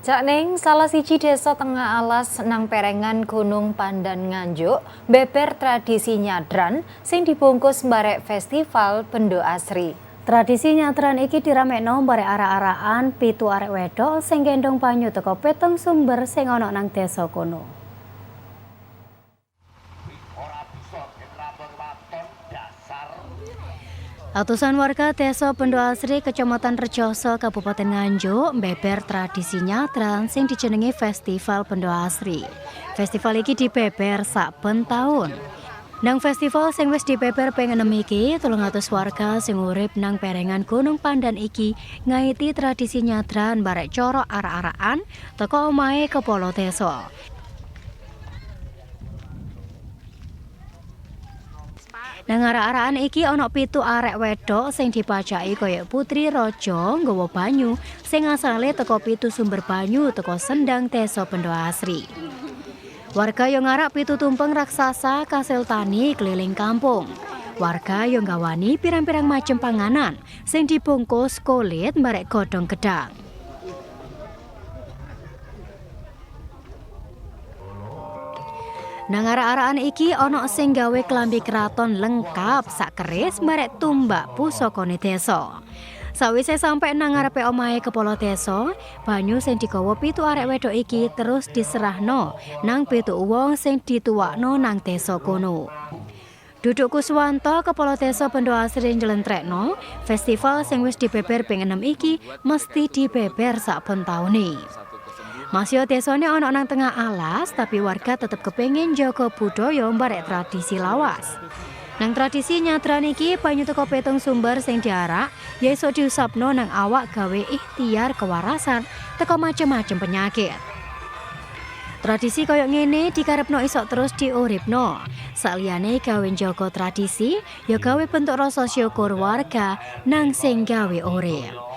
Cakning salah siji desa Tengah Alas nang perengan Gunung Pandan Nganjuk, beber tradisi nyadran sing dibungkus barek festival Bendo Asri. Tradisi nyadran iki diramekno barek arak-arakan 7 arek wedok sing gendong banyu teko peteng sumber sing ana nang desa kono. Ratusan warga desa Bendo Asri, Kecamatan Rejoso, Kabupaten Nganjuk, beber tradisi nyadran sing dijenengi Festival Bendo Asri. Festival iki dibeber saben taun. Nang festival sing wis dibeber ping 6 iki, 300 warga sing urip nang perengan Gunung Pandan iki ngaiti tradisi nyadran barek cara arak-arakan teko omahe kepala desa. Nang arak-arakan iki ana 7 arek wedok sing dipacaki kaya putri raja nggawa banyu sing asale teko 7 sumber banyu teko Sendang desa Bendo Asri. Warga yo ngarak 7 tumpeng raksasa kasil tani keliling kampung. Warga yo nggawani pirang-pirang macem panganan sing dibungkus kulit barek godhong gedang. Nang arak-arakan iki ana sing gawe klambi keraton lengkap sak keris barek tumbak pusakane desa. Sawise sampe nang ngarepe omahe kepala desa, banyu sing digawa 7 arek wedok iki terus diserahno nang 7 wong sing dituwakno nang desa kono. Duduk Kuswanto, kepala desa Bendo Asri njelentrekno, festival sing wis dibeber ping 6 iki mesti dibeber saben taune. Masih desane ana nang Tengah Alas, tapi warga tetep kepengin jaga budaya barek tradisi lawas. Nang tradisi nyadran iki banyu teko peteng sumber sing diarak ya iso diusapno nang awak gawe ikhtiar kewarasan teko macem-macem penyakit. Tradisi koyo ngene dikarepno iso terus diuripno. Saliyane gawe njaga tradisi, ya gawe bentuk rasa syukur warga nang sing gawe urip.